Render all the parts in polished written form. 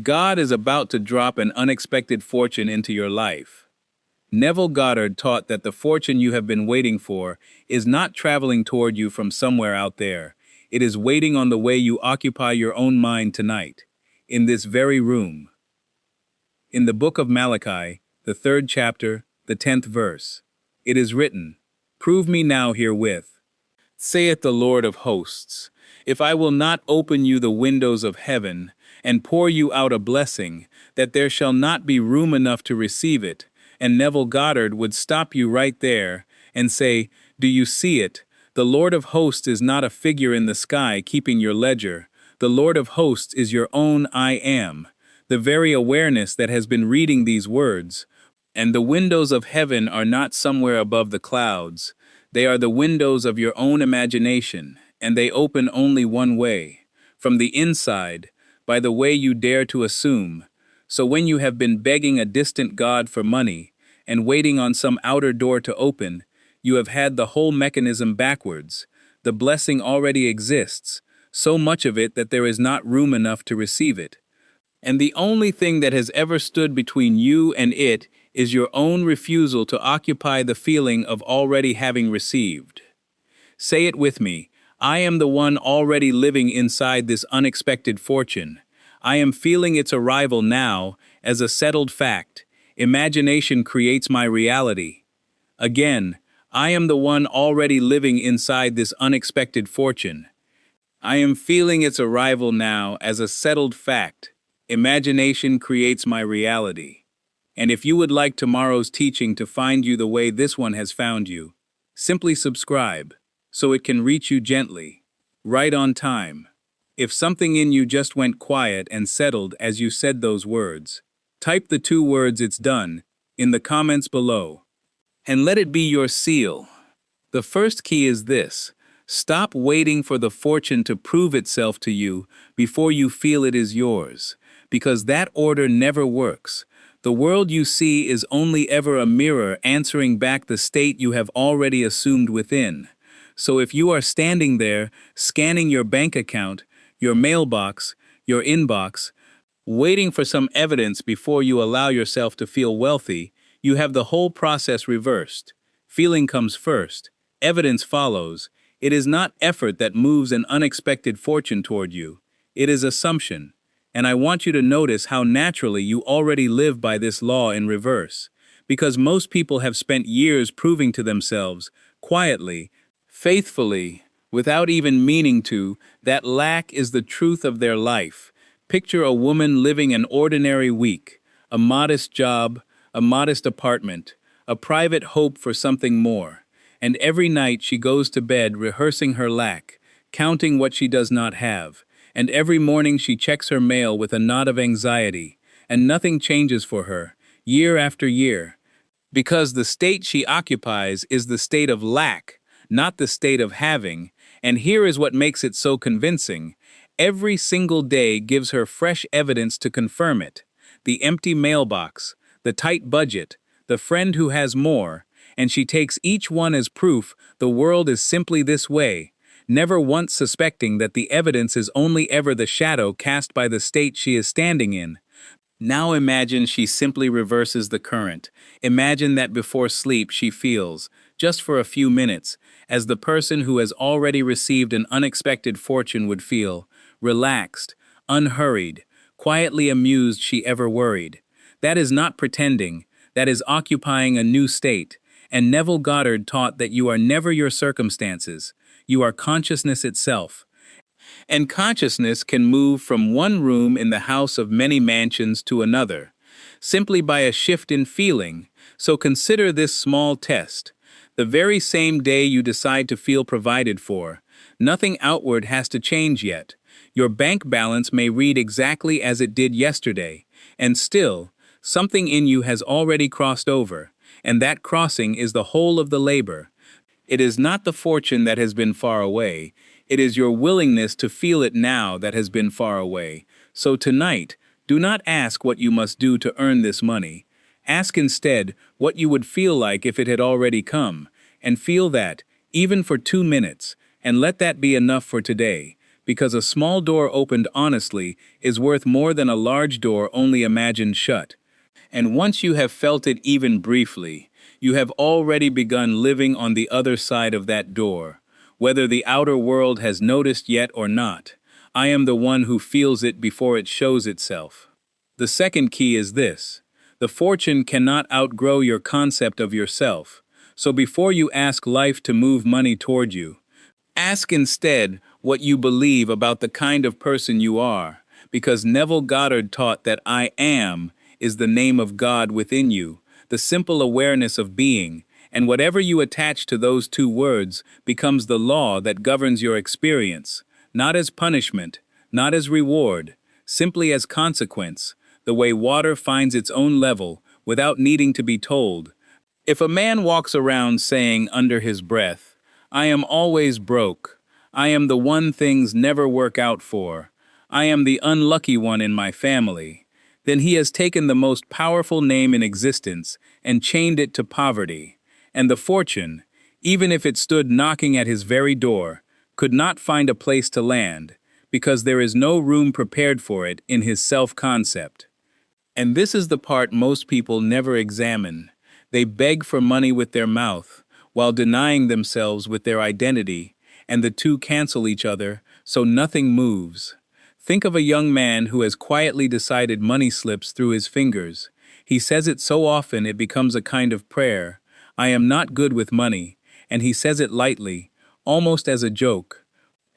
God is about to drop an unexpected fortune into your life. Neville Goddard taught that the fortune you have been waiting for is not traveling toward you from somewhere out there. It is waiting on the way you occupy your own mind tonight, in this very room. In the book of Malachi, the 3rd chapter, the 10th verse, it is written, "Prove me now herewith, saith the Lord of hosts, if I will not open you the windows of heaven, and pour you out a blessing, that there shall not be room enough to receive it." And Neville Goddard would stop you right there and say, "Do you see it? The Lord of hosts is not a figure in the sky keeping your ledger. The Lord of hosts is your own I am, the very awareness that has been reading these words. And the windows of heaven are not somewhere above the clouds. They are the windows of your own imagination, and they open only one way, from the inside, by the way you dare to assume. So when you have been begging a distant God for money, and waiting on some outer door to open, you have had the whole mechanism backwards. The blessing already exists, so much of it that there is not room enough to receive it. And the only thing that has ever stood between you and it is your own refusal to occupy the feeling of already having received. Say it with me. I am the one already living inside this unexpected fortune. I am feeling its arrival now as a settled fact. Imagination creates my reality. Again, I am the one already living inside this unexpected fortune. I am feeling its arrival now as a settled fact. Imagination creates my reality. And if you would like tomorrow's teaching to find you the way this one has found you, simply subscribe, so it can reach you gently, right on time. If something in you just went quiet and settled as you said those words, type the 2 words "it's done" in the comments below, and let it be your seal. The first key is this: stop waiting for the fortune to prove itself to you before you feel it is yours, because that order never works. The world you see is only ever a mirror answering back the state you have already assumed within. So if you are standing there, scanning your bank account, your mailbox, your inbox, waiting for some evidence before you allow yourself to feel wealthy, you have the whole process reversed. Feeling comes first, evidence follows. It is not effort that moves an unexpected fortune toward you. It is assumption. And I want you to notice how naturally you already live by this law in reverse. Because most people have spent years proving to themselves, quietly, faithfully, without even meaning to, that lack is the truth of their life. Picture a woman living an ordinary week, a modest job, a modest apartment, a private hope for something more. And every night she goes to bed rehearsing her lack, counting what she does not have. And every morning she checks her mail with a knot of anxiety, and nothing changes for her, year after year. Because the state she occupies is the state of lack, not the state of having. And here is what makes it so convincing. Every single day gives her fresh evidence to confirm it. The empty mailbox, the tight budget, the friend who has more, and she takes each one as proof the world is simply this way, never once suspecting that the evidence is only ever the shadow cast by the state she is standing in. Now imagine she simply reverses the current. Imagine that before sleep she feels, just for a few minutes, as the person who has already received an unexpected fortune would feel, relaxed, unhurried, quietly amused she ever worried. That is not pretending, that is occupying a new state. And Neville Goddard taught that you are never your circumstances, you are consciousness itself. And consciousness can move from one room in the house of many mansions to another, simply by a shift in feeling. So consider this small test. The very same day you decide to feel provided for, nothing outward has to change yet. Your bank balance may read exactly as it did yesterday, and still, something in you has already crossed over, and that crossing is the whole of the labor. It is not the fortune that has been far away, it is your willingness to feel it now that has been far away. So tonight, do not ask what you must do to earn this money. Ask instead what you would feel like if it had already come, and feel that, even for 2 minutes, and let that be enough for today. because a small door opened honestly is worth more than a large door only imagined shut. And once you have felt it even briefly, you have already begun living on the other side of that door, whether the outer world has noticed yet or not. I am the one who feels it before it shows itself. The second key is this: the fortune cannot outgrow your concept of yourself. So before you ask life to move money toward you, ask instead what you believe about the kind of person you are, because Neville Goddard taught that I am is the name of God within you, the simple awareness of being, and whatever you attach to those two words becomes the law that governs your experience, not as punishment, not as reward, simply as consequence, the way water finds its own level without needing to be told. If a man walks around saying under his breath, I am always broke, I am the one things never work out for, I am the unlucky one in my family, then he has taken the most powerful name in existence and chained it to poverty, and the fortune, even if it stood knocking at his very door, could not find a place to land, because there is no room prepared for it in his self-concept. And this is the part most people never examine. They beg for money with their mouth, while denying themselves with their identity, and the two cancel each other, so nothing moves. Think of a young man who has quietly decided money slips through his fingers. He says it so often it becomes a kind of prayer. I am not good with money, and he says it lightly, almost as a joke.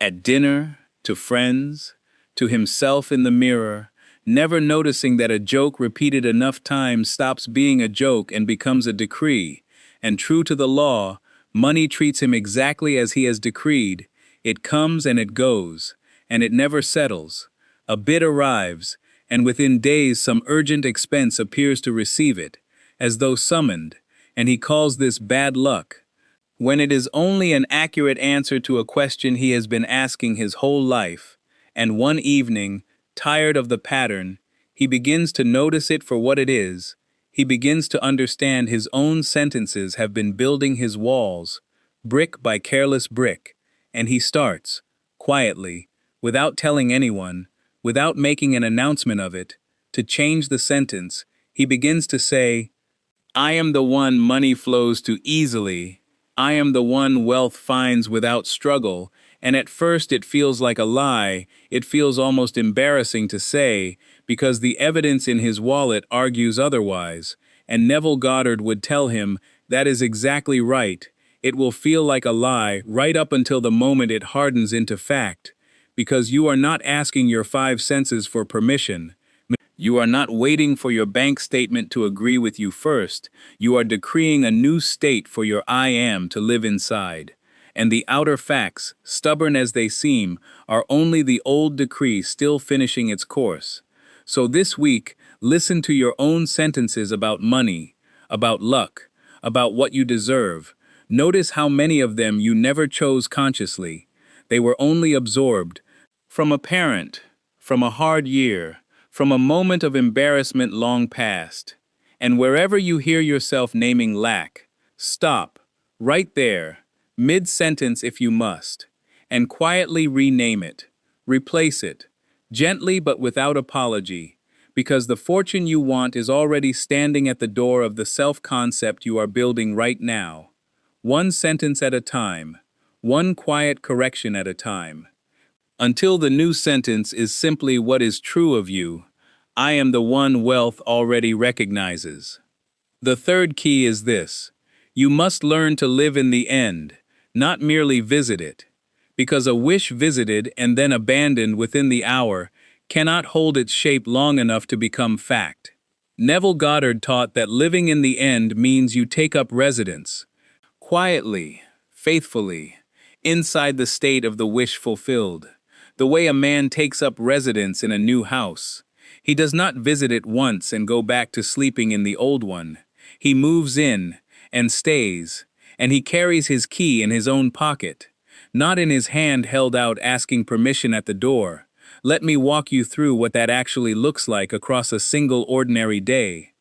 At dinner, to friends, to himself in the mirror, never noticing that a joke repeated enough times stops being a joke and becomes a decree. And true to the law, money treats him exactly as he has decreed. It comes and it goes, and it never settles. A bid arrives, and within days some urgent expense appears to receive it, as though summoned, and he calls this bad luck, when it is only an accurate answer to a question he has been asking his whole life. And one evening, tired of the pattern, he begins to notice it for what it is. He begins to understand his own sentences have been building his walls, brick by careless brick, and he starts, quietly, without telling anyone, without making an announcement of it, to change the sentence. He begins to say, I am the one money flows to easily. I am the one wealth finds without struggle. And at first it feels like a lie, it feels almost embarrassing to say, because the evidence in his wallet argues otherwise, and Neville Goddard would tell him, that is exactly right. It will feel like a lie right up until the moment it hardens into fact, because you are not asking your five senses for permission. You are not waiting for your bank statement to agree with you first. You are decreeing a new state for your I am to live inside. And the outer facts, stubborn as they seem, are only the old decree still finishing its course. So this week, listen to your own sentences about money, about luck, about what you deserve. Notice how many of them you never chose consciously. They were only absorbed from a parent, from a hard year, from a moment of embarrassment long past. And wherever you hear yourself naming lack, stop, right there, mid-sentence if you must, and quietly rename it, replace it, gently but without apology, because the fortune you want is already standing at the door of the self-concept you are building right now. One sentence at a time, one quiet correction at a time. Until the new sentence is simply what is true of you, I am the one wealth already recognizes. The third key is this: you must learn to live in the end, not merely visit it, because a wish visited and then abandoned within the hour cannot hold its shape long enough to become fact. Neville Goddard taught that living in the end means you take up residence, quietly, faithfully, inside the state of the wish fulfilled. The way a man takes up residence in a new house. He does not visit it once and go back to sleeping in the old one. He moves in and stays, and he carries his key in his own pocket, not in his hand held out asking permission at the door. Let me walk you through what that actually looks like across a single ordinary day.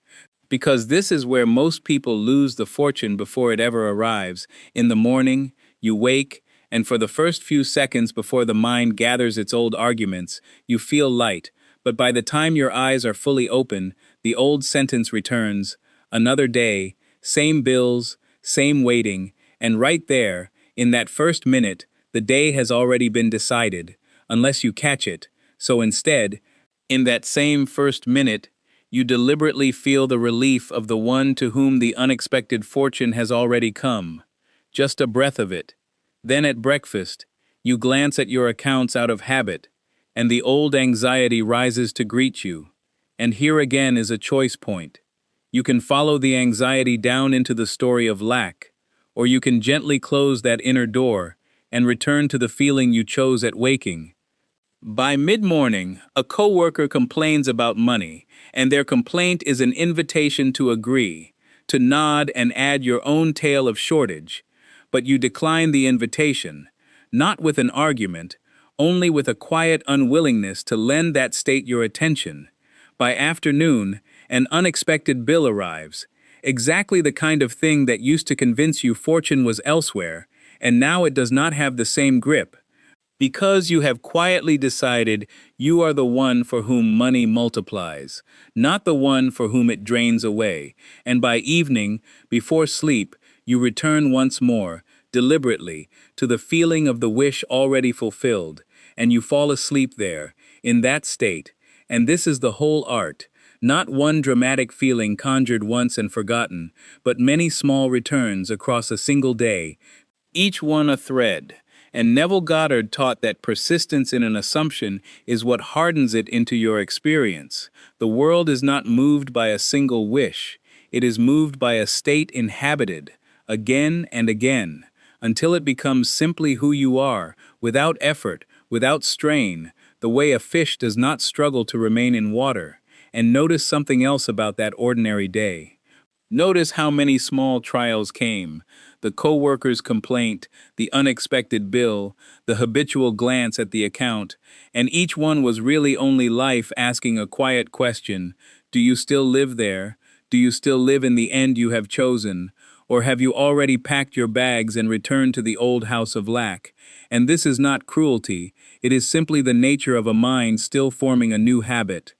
Because this is where most people lose the fortune before it ever arrives. In the morning, you wake, And for the first few seconds before the mind gathers its old arguments, you feel light, but by the time your eyes are fully open, the old sentence returns: another day, same bills, same waiting, and right there, in that first minute, the day has already been decided, unless you catch it. So instead, in that same first minute, you deliberately feel the relief of the one to whom the unexpected fortune has already come. Just a breath of it. Then at breakfast, you glance at your accounts out of habit, and the old anxiety rises to greet you. And here again is a choice point. You can follow the anxiety down into the story of lack, or you can gently close that inner door and return to the feeling you chose at waking. By mid-morning, a coworker complains about money, and their complaint is an invitation to agree, to nod and add your own tale of shortage. But you decline the invitation, not with an argument, only with a quiet unwillingness to lend that state your attention. By afternoon, an unexpected bill arrives, exactly the kind of thing that used to convince you fortune was elsewhere, and now it does not have the same grip. Because you have quietly decided you are the one for whom money multiplies, not the one for whom it drains away, and by evening, before sleep, you return once more, deliberately, to the feeling of the wish already fulfilled, and you fall asleep there, in that state, and this is the whole art, not one dramatic feeling conjured once and forgotten, but many small returns across a single day, each one a thread. And Neville Goddard taught that persistence in an assumption is what hardens it into your experience. The world is not moved by a single wish. It is moved by a state inhabited, again and again, until it becomes simply who you are, without effort, without strain, the way a fish does not struggle to remain in water. And notice something else about that ordinary day. Notice how many small trials came: the coworker's complaint, the unexpected bill, the habitual glance at the account, and each one was really only life asking a quiet question: do you still live there? Do you still live in the end you have chosen? Or have you already packed your bags and returned to the old house of lack? And this is not cruelty, it is simply the nature of a mind still forming a new habit,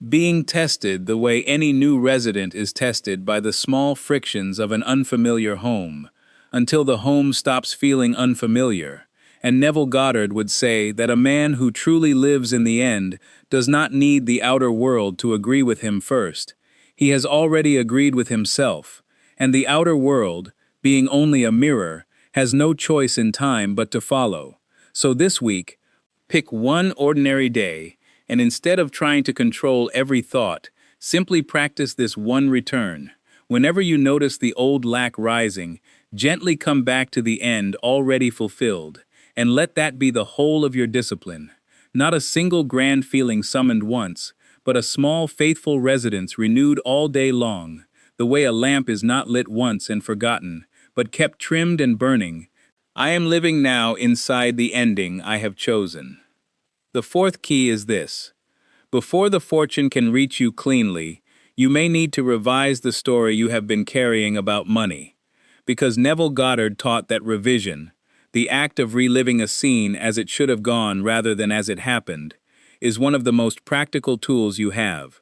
being tested the way any new resident is tested by the small frictions of an unfamiliar home, until the home stops feeling unfamiliar. And Neville Goddard would say that a man who truly lives in the end does not need the outer world to agree with him first. He has already agreed with himself, and the outer world, being only a mirror, has no choice in time but to follow. So this week, pick one ordinary day, and instead of trying to control every thought, simply practice this one return. Whenever you notice the old lack rising, gently come back to the end already fulfilled, and let that be the whole of your discipline. Not a single grand feeling summoned once, but a small faithful residence renewed all day long, the way a lamp is not lit once and forgotten, but kept trimmed and burning. I am living now inside the ending I have chosen. The fourth key is this: before the fortune can reach you cleanly, you may need to revise the story you have been carrying about money. Because Neville Goddard taught that revision, the act of reliving a scene as it should have gone rather than as it happened, is one of the most practical tools you have.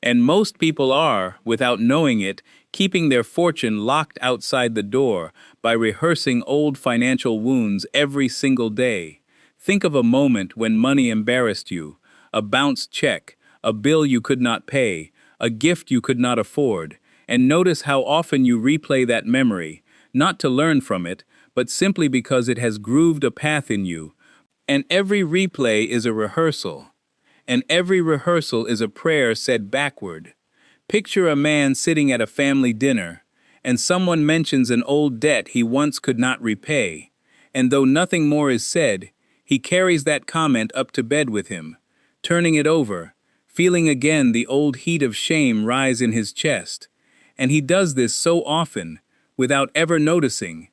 And most people are, without knowing it, keeping their fortune locked outside the door by rehearsing old financial wounds every single day. Think of a moment when money embarrassed you, a bounced check, a bill you could not pay, a gift you could not afford, and notice how often you replay that memory, not to learn from it, but simply because it has grooved a path in you. And every replay is a rehearsal. And every rehearsal is a prayer said backward. Picture a man sitting at a family dinner, and someone mentions an old debt he once could not repay, and though nothing more is said, he carries that comment up to bed with him, turning it over, feeling again the old heat of shame rise in his chest. And he does this so often, without ever noticing,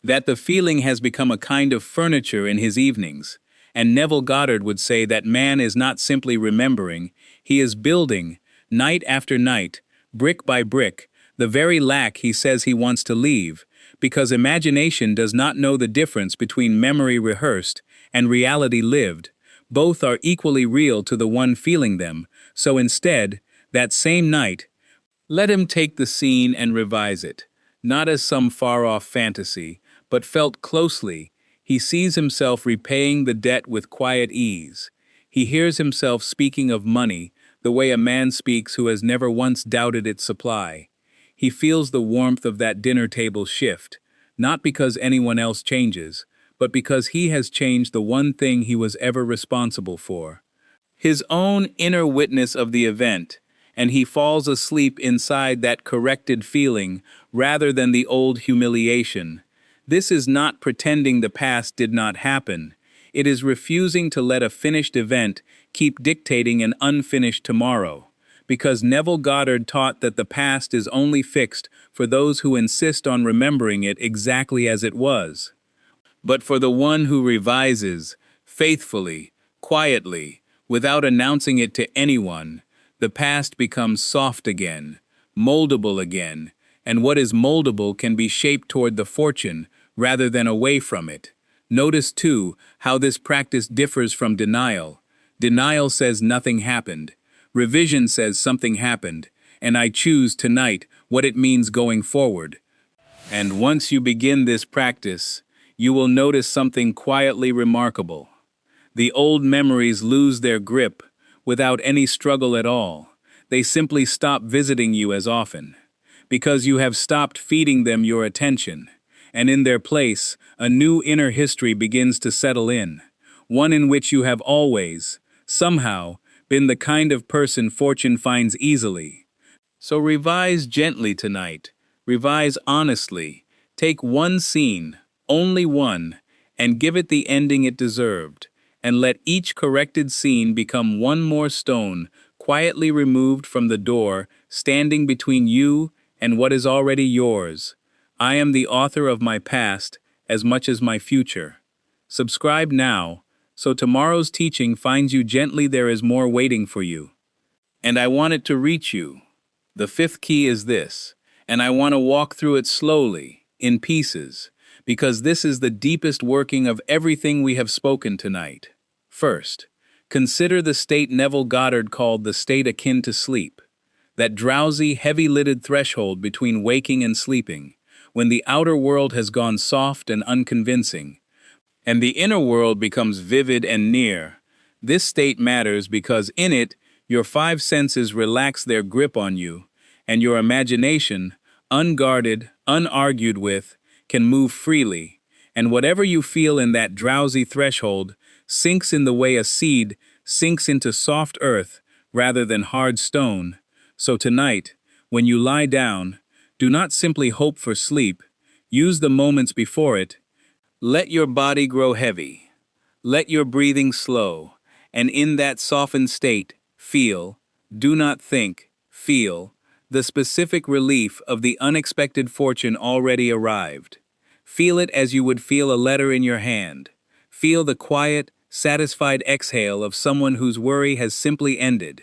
that the feeling has become a kind of furniture in his evenings. And Neville Goddard would say that man is not simply remembering, he is building, night after night, brick by brick, the very lack he says he wants to leave, because imagination does not know the difference between memory rehearsed and reality lived. Both are equally real to the one feeling them, so instead, that same night, let him take the scene and revise it, not as some far-off fantasy, but felt closely. He sees himself repaying the debt with quiet ease. He hears himself speaking of money the way a man speaks who has never once doubted its supply. He feels the warmth of that dinner table shift, not because anyone else changes, but because he has changed the one thing he was ever responsible for. His own inner witness of the event, and he falls asleep inside that corrected feeling rather than the old humiliation. This is not pretending the past did not happen. It is refusing to let a finished event keep dictating an unfinished tomorrow. Because Neville Goddard taught that the past is only fixed for those who insist on remembering it exactly as it was. But for the one who revises, faithfully, quietly, without announcing it to anyone, the past becomes soft again, moldable again, and what is moldable can be shaped toward the fortune rather than away from it. Notice, too, how this practice differs from denial. Denial says nothing happened. Revision says something happened, and I choose tonight what it means going forward. And once you begin this practice, you will notice something quietly remarkable. The old memories lose their grip without any struggle at all. They simply stop visiting you as often, because you have stopped feeding them your attention, and in their place, a new inner history begins to settle in, one in which you have always, somehow, been the kind of person fortune finds easily. So revise gently tonight, revise honestly, take one scene, only one, and give it the ending it deserved, and let each corrected scene become one more stone quietly removed from the door standing between you and what is already yours. I am the author of my past as much as my future. Subscribe now, so tomorrow's teaching finds you gently. There is more waiting for you. And I want it to reach you. The fifth key is this, and I want to walk through it slowly, in pieces, because this is the deepest working of everything we have spoken tonight. First, consider the state Neville Goddard called the state akin to sleep, that drowsy, heavy-lidded threshold between waking and sleeping, when the outer world has gone soft and unconvincing, and the inner world becomes vivid and near. This state matters because in it, your five senses relax their grip on you, and your imagination, unguarded, unargued with, can move freely, and whatever you feel in that drowsy threshold sinks in the way a seed sinks into soft earth rather than hard stone. So tonight, when you lie down, do not simply hope for sleep, use the moments before it. Let your body grow heavy, let your breathing slow, and in that softened state, feel, do not think, feel, the specific relief of the unexpected fortune already arrived. Feel it as you would feel a letter in your hand. Feel the quiet, satisfied exhale of someone whose worry has simply ended.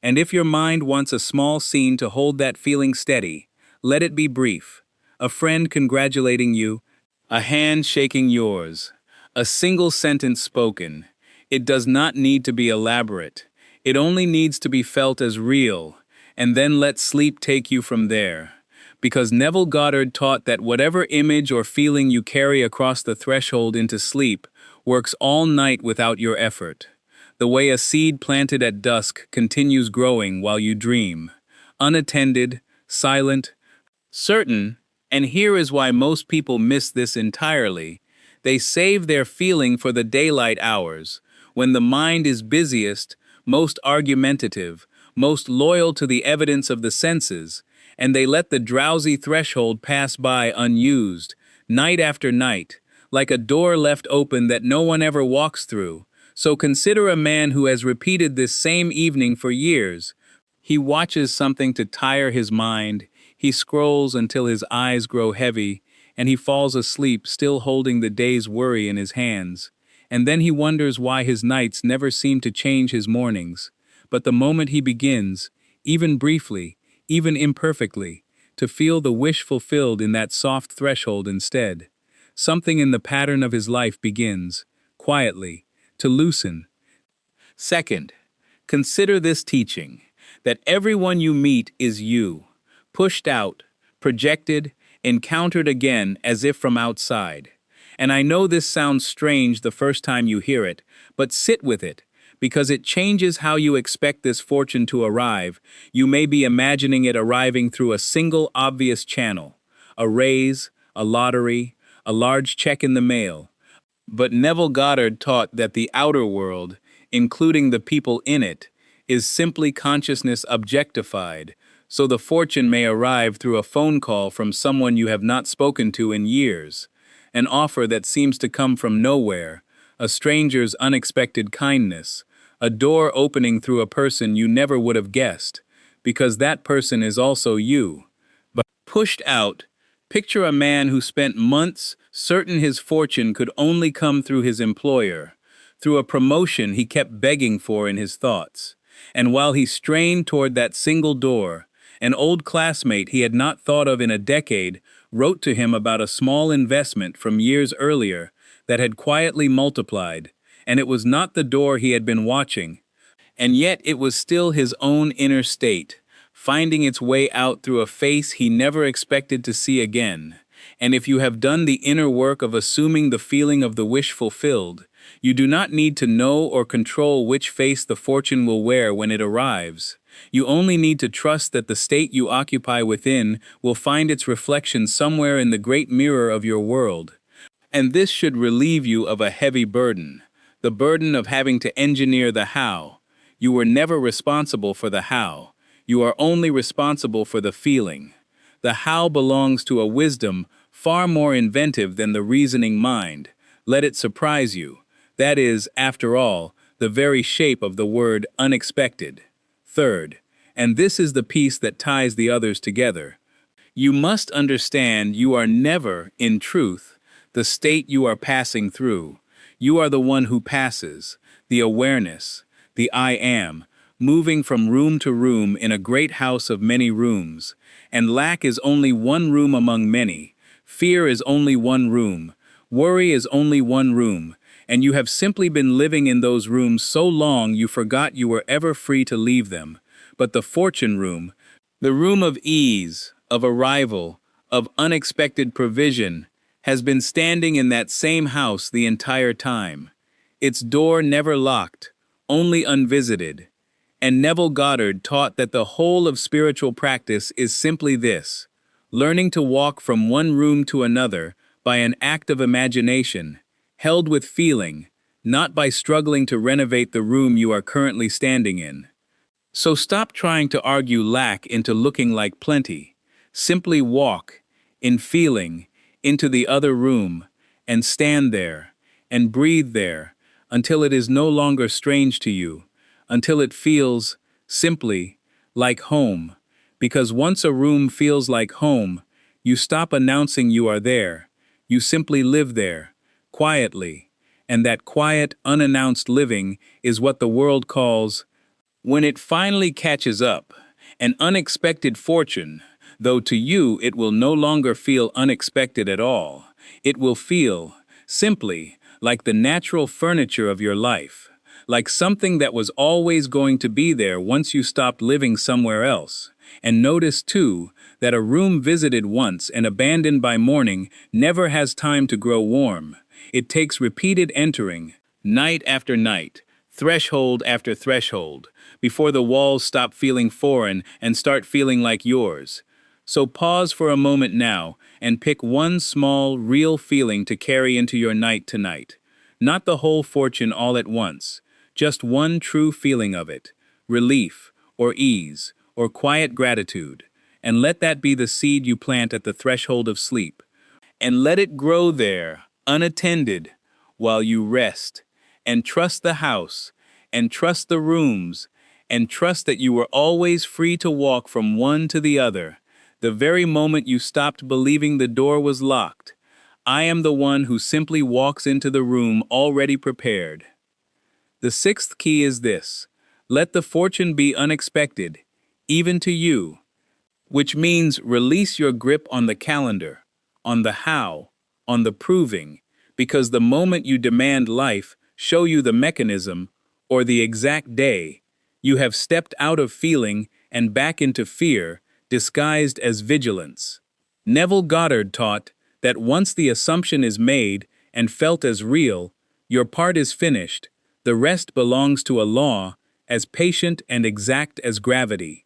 And if your mind wants a small scene to hold that feeling steady, let it be brief. A friend congratulating you, a hand shaking yours, a single sentence spoken. It does not need to be elaborate. It only needs to be felt as real, and then let sleep take you from there. Because Neville Goddard taught that whatever image or feeling you carry across the threshold into sleep works all night without your effort. The way a seed planted at dusk continues growing while you dream, unattended, silent, certain. And here is why most people miss this entirely. They save their feeling for the daylight hours, when the mind is busiest, most argumentative, most loyal to the evidence of the senses, and they let the drowsy threshold pass by unused, night after night, like a door left open that no one ever walks through. So consider a man who has repeated this same evening for years. He watches something to tire his mind. He scrolls until his eyes grow heavy, and he falls asleep still holding the day's worry in his hands. And then he wonders why his nights never seem to change his mornings. But the moment he begins, even briefly, even imperfectly, to feel the wish fulfilled in that soft threshold instead. Something in the pattern of his life begins, quietly, to loosen. Second, consider this teaching that everyone you meet is you, pushed out, projected, encountered again as if from outside. And I know this sounds strange the first time you hear it, but sit with it, because it changes how you expect this fortune to arrive. You may be imagining it arriving through a single obvious channel, a raise, a lottery, a large check in the mail. But Neville Goddard taught that the outer world, including the people in it, is simply consciousness objectified, so the fortune may arrive through a phone call from someone you have not spoken to in years, an offer that seems to come from nowhere, a stranger's unexpected kindness, a door opening through a person you never would have guessed, because that person is also you. But pushed out, picture a man who spent months certain his fortune could only come through his employer, through a promotion he kept begging for in his thoughts. And while he strained toward that single door, an old classmate he had not thought of in a decade wrote to him about a small investment from years earlier that had quietly multiplied, and it was not the door he had been watching, and yet it was still his own inner state, finding its way out through a face he never expected to see again. And if you have done the inner work of assuming the feeling of the wish fulfilled, you do not need to know or control which face the fortune will wear when it arrives. You only need to trust that the state you occupy within will find its reflection somewhere in the great mirror of your world. And this should relieve you of a heavy burden, the burden of having to engineer the how. You were never responsible for the how. You are only responsible for the feeling. The how belongs to a wisdom far more inventive than the reasoning mind. Let it surprise you. That is, after all, the very shape of the word unexpected. Third, and this is the piece that ties the others together, you must understand you are never, in truth, the state you are passing through. You are the one who passes, the awareness, the I am, moving from room to room in a great house of many rooms. And lack is only one room among many. Fear is only one room. Worry is only one room. And you have simply been living in those rooms so long you forgot you were ever free to leave them. But the fortune room, the room of ease, of arrival, of unexpected provision, has been standing in that same house the entire time. Its door never locked, only unvisited. And Neville Goddard taught that the whole of spiritual practice is simply this: learning to walk from one room to another by an act of imagination, held with feeling, not by struggling to renovate the room you are currently standing in. So stop trying to argue lack into looking like plenty. Simply walk, in feeling, into the other room, and stand there, and breathe there, until it is no longer strange to you, until it feels, simply, like home. Because once a room feels like home, you stop announcing you are there. You simply live there, quietly. And that quiet, unannounced living is what the world calls, when it finally catches up, an unexpected fortune, though to you it will no longer feel unexpected at all. It will feel, simply, like the natural furniture of your life, like something that was always going to be there once you stopped living somewhere else. And notice, too, that a room visited once and abandoned by morning never has time to grow warm. It takes repeated entering, night after night, threshold after threshold, before the walls stop feeling foreign and start feeling like yours. So pause for a moment now and pick one small, real feeling to carry into your night tonight. Not the whole fortune all at once, just one true feeling of it, relief, or ease, or quiet gratitude, and let that be the seed you plant at the threshold of sleep. And let it grow there, unattended, while you rest, and trust the house, and trust the rooms, and trust that you were always free to walk from one to the other, the very moment you stopped believing the door was locked. I am the one who simply walks into the room already prepared. The sixth key is this: let the fortune be unexpected, even to you. which means release your grip on the calendar, on the how, on the proving, because the moment you demand life show you the mechanism or the exact day, you have stepped out of feeling and back into fear, disguised as vigilance. Neville Goddard taught that once the assumption is made and felt as real, your part is finished, the rest belongs to a law as patient and exact as gravity.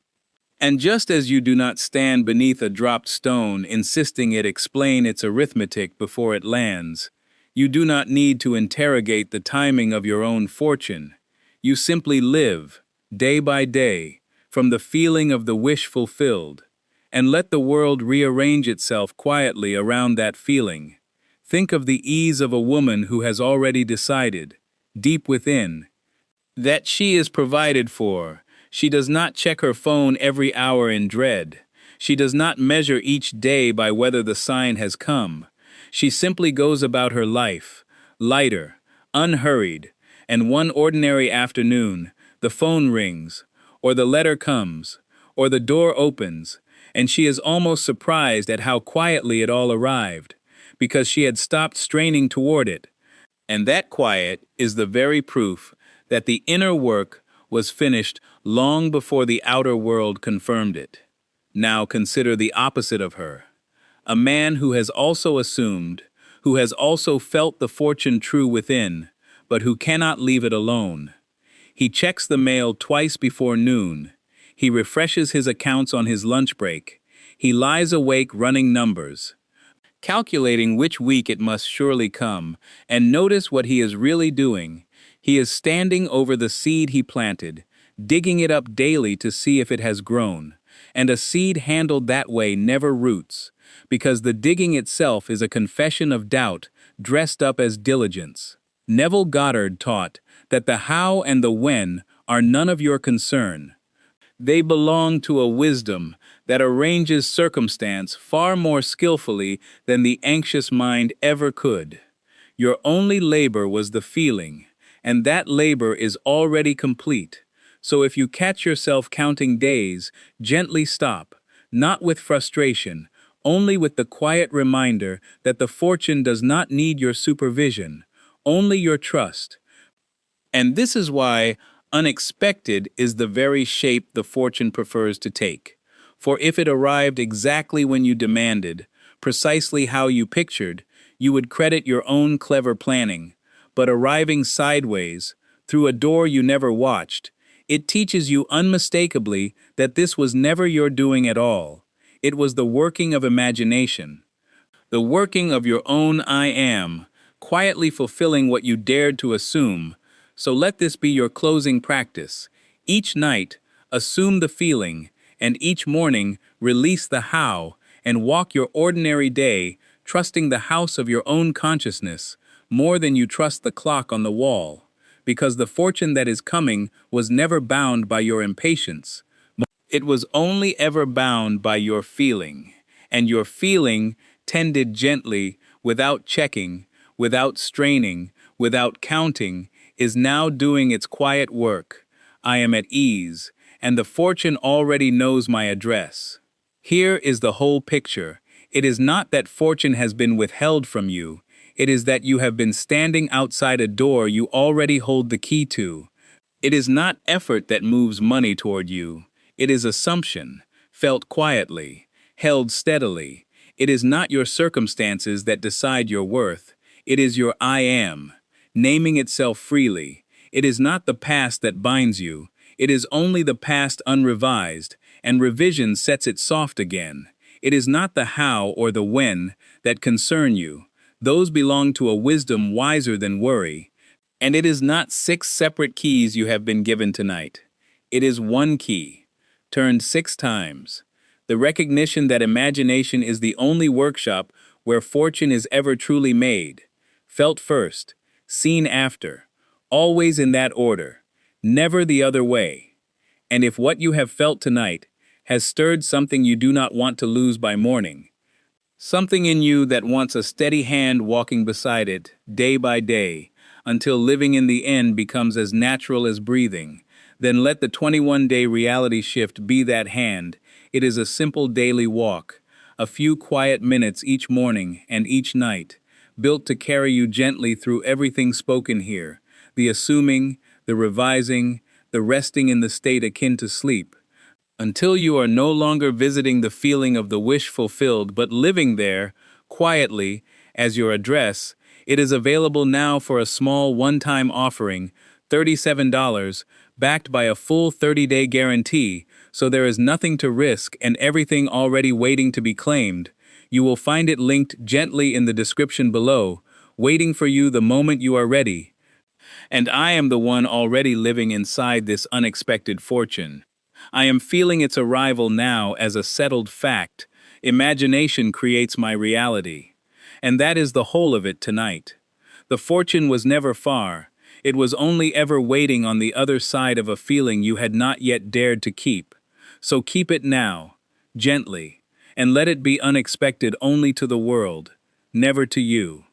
And just as you do not stand beneath a dropped stone insisting it explain its arithmetic before it lands, you do not need to interrogate the timing of your own fortune. You simply live, day by day, from the feeling of the wish fulfilled, and let the world rearrange itself quietly around that feeling. Think of the ease of a woman who has already decided, deep within, that she is provided for. She does not check her phone every hour in dread. She does not measure each day by whether the sign has come. She simply goes about her life, lighter, unhurried, and one ordinary afternoon, the phone rings, or the letter comes, or the door opens, and she is almost surprised at how quietly it all arrived, because she had stopped straining toward it. And that quiet is the very proof that the inner work was finished long before the outer world confirmed it. Now consider the opposite of her. A man who has also assumed, who has also felt the fortune true within, but who cannot leave it alone. He checks the mail twice before noon. He refreshes his accounts on his lunch break. He lies awake running numbers, calculating which week it must surely come, and notice what he is really doing. He is standing over the seed he planted, digging it up daily to see if it has grown. And a seed handled that way never roots, because the digging itself is a confession of doubt dressed up as diligence. Neville Goddard taught that the how and the when are none of your concern. They belong to a wisdom that arranges circumstance far more skillfully than the anxious mind ever could. Your only labor was the feeling, and that labor is already complete. So if you catch yourself counting days, gently stop, not with frustration, only with the quiet reminder that the fortune does not need your supervision, only your trust. And this is why unexpected is the very shape the fortune prefers to take. For if it arrived exactly when you demanded, precisely how you pictured, you would credit your own clever planning. But arriving sideways, through a door you never watched, it teaches you unmistakably that this was never your doing at all. It was the working of imagination, the working of your own I am, quietly fulfilling what you dared to assume. So let this be your closing practice. Each night, assume the feeling, and each morning, release the how, and walk your ordinary day, trusting the house of your own consciousness, more than you trust the clock on the wall. Because the fortune that is coming was never bound by your impatience. It was only ever bound by your feeling, and your feeling, tended gently, without checking, without straining, without counting, is now doing its quiet work. I am at ease, and the fortune already knows my address. Here is the whole picture. It is not that fortune has been withheld from you. It is that you have been standing outside a door you already hold the key to. It is not effort that moves money toward you. It is assumption, felt quietly, held steadily. It is not your circumstances that decide your worth. It is your I am, naming itself freely. It is not the past that binds you. It is only the past unrevised, and revision sets it soft again. It is not the how or the when that concern you. Those belong to a wisdom wiser than worry. And it is not 6 separate keys you have been given tonight. It is one key, turned 6 times. The recognition that imagination is the only workshop where fortune is ever truly made. Felt first, seen after, always in that order, never the other way. And if what you have felt tonight has stirred something you do not want to lose by morning, something in you that wants a steady hand walking beside it, day by day, until living in the end becomes as natural as breathing, Then let the 21-day reality shift be that hand. It is a simple daily walk, a few quiet minutes each morning and each night, built to carry you gently through everything spoken here, the assuming, the revising, the resting in the state akin to sleep, until you are no longer visiting the feeling of the wish fulfilled but living there, quietly, as your address. It is available now for a small one-time offering, $37, backed by a full 30-day guarantee, so there is nothing to risk and everything already waiting to be claimed. You will find it linked gently in the description below, waiting for you the moment you are ready. And I am the one already living inside this unexpected fortune. I am feeling its arrival now as a settled fact. Imagination creates my reality. And that is the whole of it tonight. The fortune was never far. It was only ever waiting on the other side of a feeling you had not yet dared to keep. So keep it now, gently, and let it be unexpected only to the world, never to you.